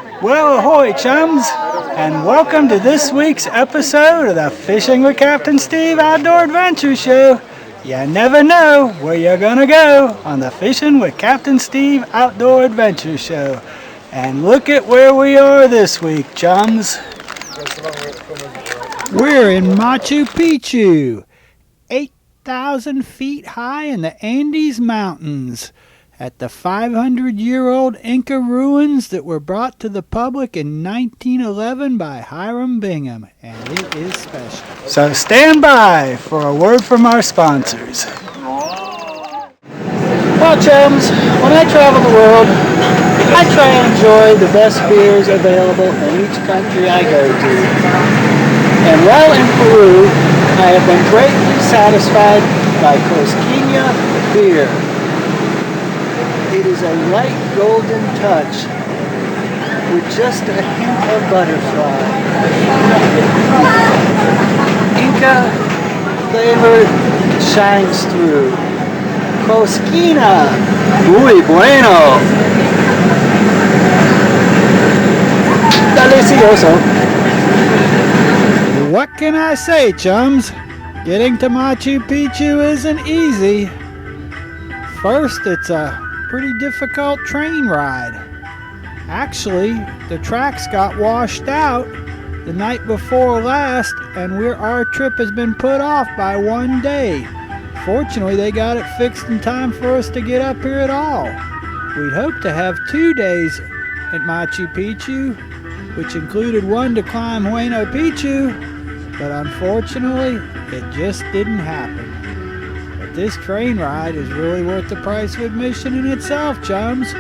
Well, ahoy, chums, and welcome to this week's episode of the Fishing with Captain Steve Outdoor Adventure Show. You never know where you're gonna go on the Fishing with Captain Steve Outdoor Adventure Show. And look at where we are this week, chums. We're in Machu Pichuu, 8,000 feet high in the Andes Mountains, at the 500-year-old Inca ruins that were brought to the public in 1911 by Hiram Bingham, and it is special. So stand by for a word from our sponsors. Well, chums, when I travel the world, I try and enjoy the best beers available in each country I go to. And while in Peru, I have been greatly satisfied by Cosquina beer. It is a light golden touch with just a hint of butterfly. Inca flavor shines through. Cosquina, muy bueno. Delicioso. What can I say, chums? Getting to Machu Picchu isn't easy. First, it's a pretty difficult train ride. Actually, the tracks got washed out the night before last, and our trip has been put off by one day. Fortunately, they got it fixed in time for us to get up here at all. We'd hoped to have 2 days at Machu Picchu, which included one to climb Huayna Picchu, but unfortunately, it just didn't happen. This train ride is really worth the price of admission in itself, chums.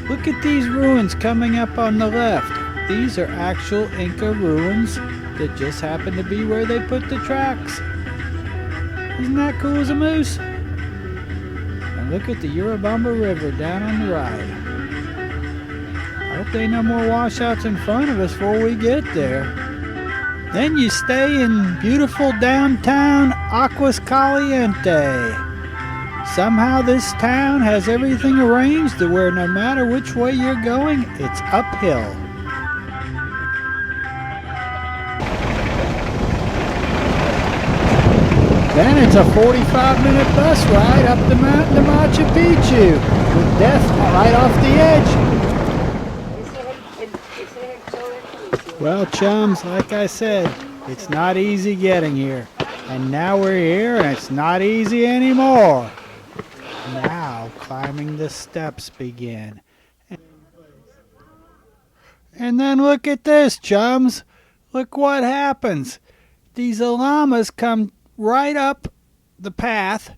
Look at these ruins coming up on the left. These are actual Inca ruins that just happen to be where they put the tracks. Isn't that cool as a moose? And look at the Urubamba River down on the right. I hope there ain't no more washouts in front of us before we get there. Then you stay in beautiful downtown Aguas Caliente. Somehow this town has everything arranged to where no matter which way you're going, it's uphill. Then it's a 45-minute bus ride up the mountain to Machu Picchu, with death right off the edge. Well, chums, like I said, it's not easy getting here. And now we're here, and it's not easy anymore. Now, climbing the steps begin. And then look at this, chums. Look what happens. These llamas come right up the path.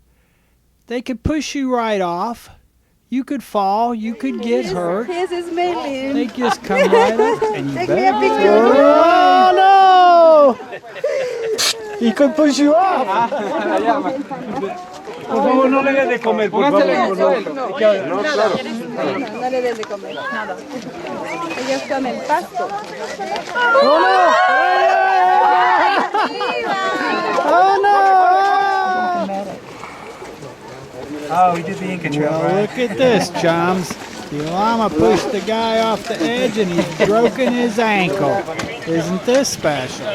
They could push you right off. You could fall, you could get hurt. They just come right up and you better be careful. Oh no! He could push you off. Por favor, no le des de comer, por favor. No, claro. No le des de comer, nada. Ellos comen pasto. Oh no! Oh no! Oh, we did the Inca Trail. Well, look at this, chums. The llama pushed the guy off the edge and he's broken his ankle. Isn't this special?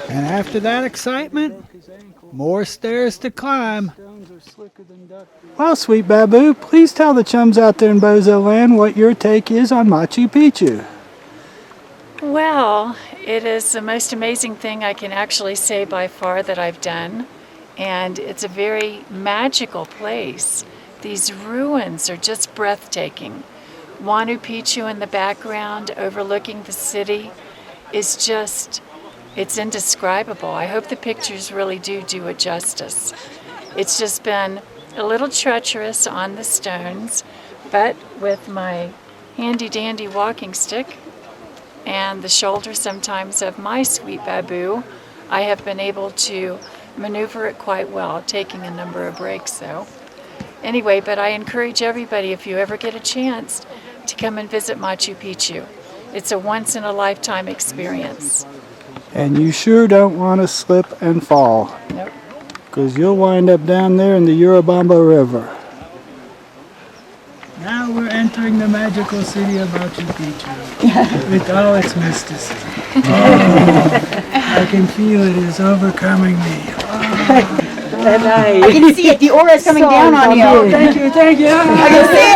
And after that excitement, more stairs to climb. Well, sweet Babu, please tell the chums out there in Bozo Land what your take is on Machu Picchu. Well, it is the most amazing thing I can actually say by far that I've done, and it's a very magical place. These ruins are just breathtaking. Huayna Picchu in the background overlooking the city is just, it's indescribable. I hope the pictures really do it justice. It's just been a little treacherous on the stones, but with my handy dandy walking stick and the shoulder sometimes of my sweet Babu, I have been able to maneuver it quite well, taking a number of breaks though. Anyway, but I encourage everybody, if you ever get a chance, to come and visit Machu Picchu. It's a once-in-a-lifetime experience. And you sure don't want to slip and fall. Nope. Because you'll wind up down there in the Urubamba River. entering the magical city of Machu Picchu with all its mysticism. I can feel it is overcoming me. I can see it. The aura is coming down on you. Thank you, thank you. I can see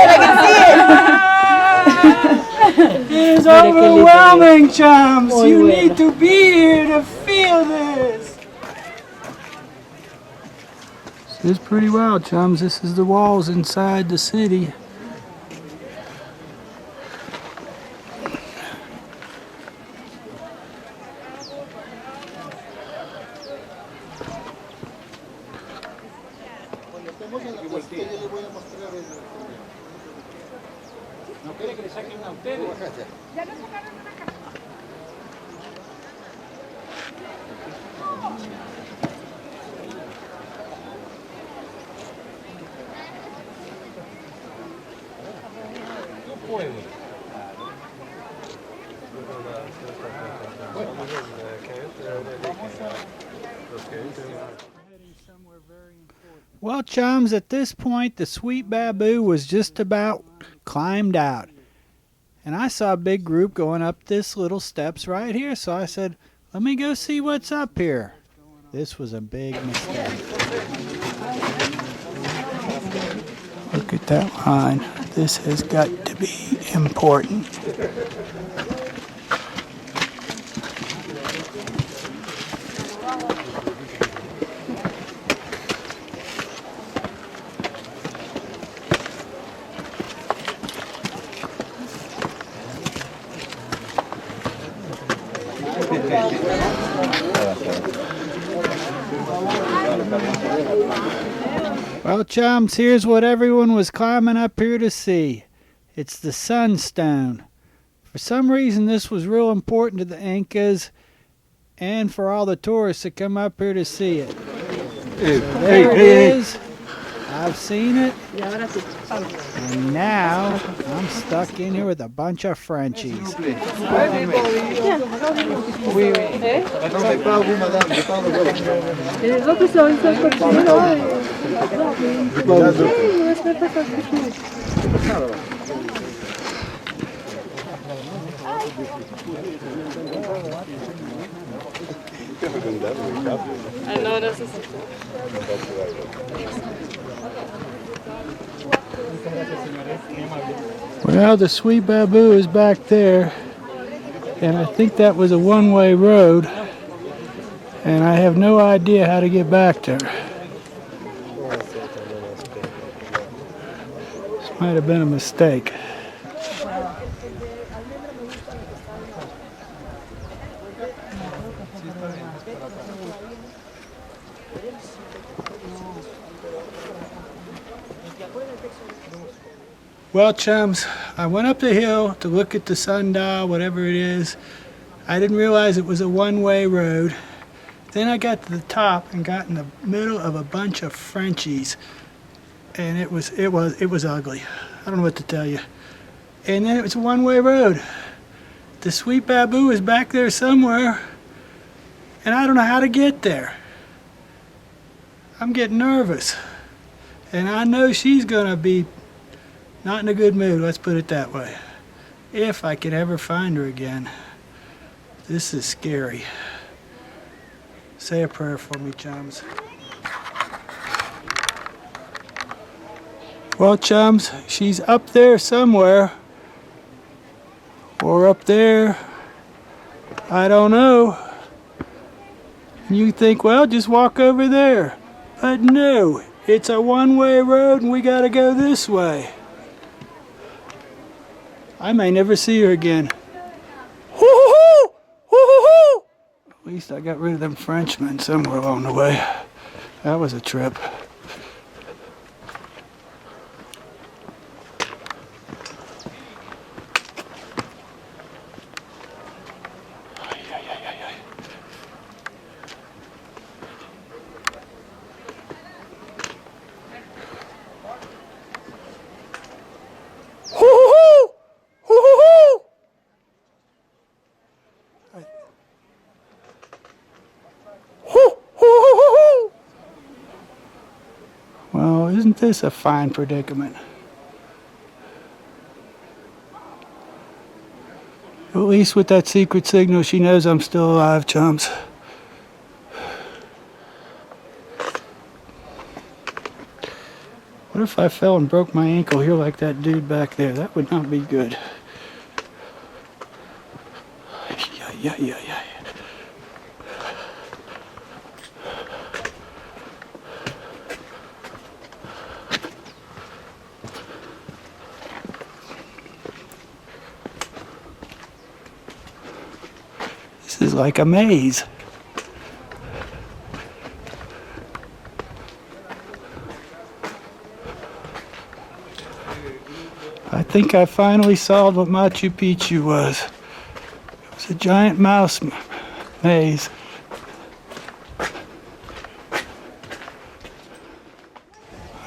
it. It is overwhelming, chums. You need to be here to feel this. This is pretty wild, chums. This is the walls inside the city. Well, chums, at this point, the sweet baboo was just about climbed out. And I saw a big group going up this little steps right here, so I said, let me go see what's up here. This was a big mistake. Look at that line. This has got to be important. Well, chums, here's what everyone was climbing up here to see. It's the Sunstone. For some reason, this was real important to the Incas and for all the tourists that come up here to see it. There it is. I've seen it. And now I'm stuck in here with a bunch of Frenchies. Well, the sweet baboo is back there, and I think that was a one-way road, and I have no idea how to get back there. This might have been a mistake. Well, chums, I went up the hill to look at the sundial, whatever it is. I didn't realize it was a one-way road. Then I got to the top and got in the middle of a bunch of Frenchies, and it was ugly. I don't know what to tell you. And then it was a one-way road. The sweet baboo is back there somewhere, and I don't know how to get there. I'm getting nervous, and I know she's gonna be not in a good mood, let's put it that way. If I can ever find her again. This is scary. Say a prayer for me, chums. Well, chums, she's up there somewhere. Or up there. I don't know. You think, well, just walk over there. But no, it's a one-way road and we gotta go this way. I may never see her again. Hoo-hoo-hoo! Hoo-hoo-hoo! At least I got rid of them Frenchmen somewhere along the way. That was a trip. Well, isn't this a fine predicament? At least with that secret signal, she knows I'm still alive, chums. What if I fell and broke my ankle here like that dude back there? That would not be good. Yeah. This is like a maze. I think I finally solved what Machu Picchu was. It was a giant mouse maze.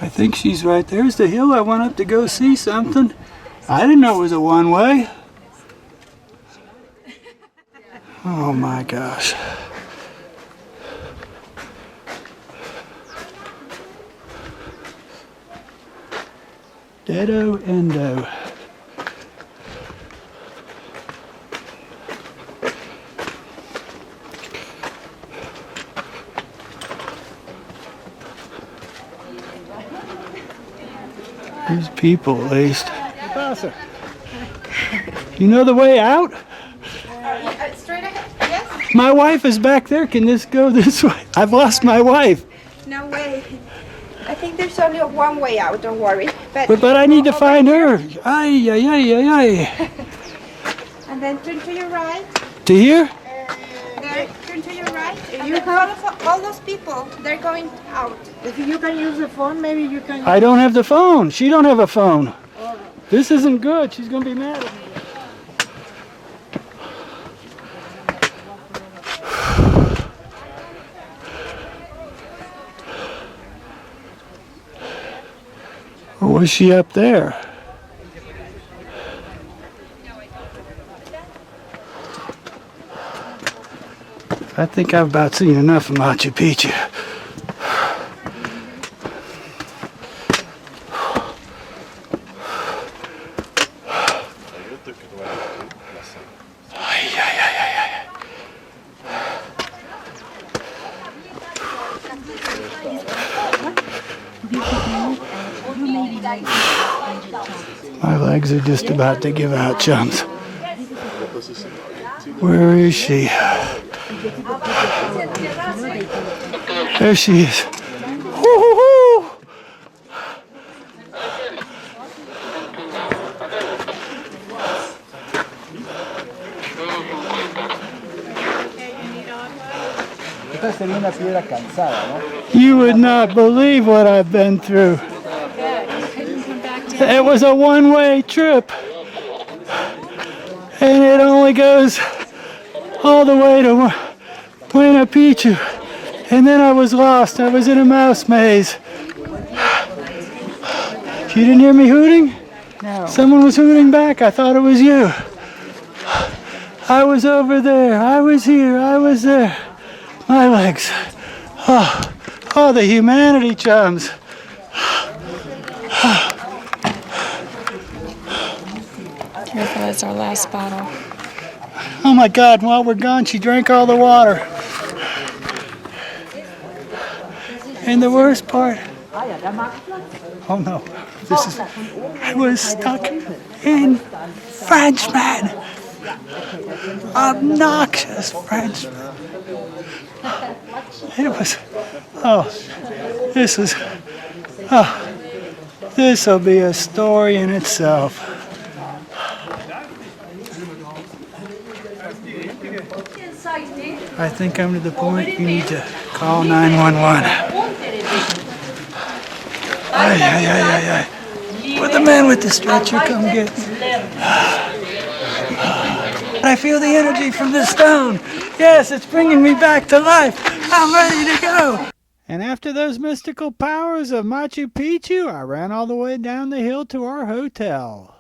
I think she's right. There's the hill I went up to go see something. I didn't know it was a one-way. Oh my gosh. Deado Endo. These people, at least. You know the way out? Straight ahead, yes? My wife is back there. Can this go this way? I've lost my wife. No way. I think there's only one way out, don't worry. But I need to find her. Ay. And then turn to your right. To here? There, turn to your right. You have all those people, they're going out. If you can use the phone, maybe you can. I don't have the phone. She don't have a phone. This isn't good. She's going to be mad at me. Or was she up there? I think I've about seen enough of Machu Picchu. My legs are just about to give out, chums. Where is she? There she is. Woo-hoo-hoo! You would not believe what I've been through. It was a one-way trip. And it only goes all the way to Machu Pichuu. And then I was lost. I was in a mouse maze. You didn't hear me hooting? No. Someone was hooting back. I thought it was you. I was over there. I was here. I was there. My legs. Oh, the humanity, chums. Careful, that's our last bottle. Oh my God, while we're gone, she drank all the water. And the worst part, oh no, I was stuck in Frenchman. Obnoxious Frenchman. It was, this'll be a story in itself. I think I'm to the point you need to call 911. Ay. Will the man with the stretcher come get me? I feel the energy from the stone. Yes, it's bringing me back to life. I'm ready to go. And after those mystical powers of Machu Picchu, I ran all the way down the hill to our hotel.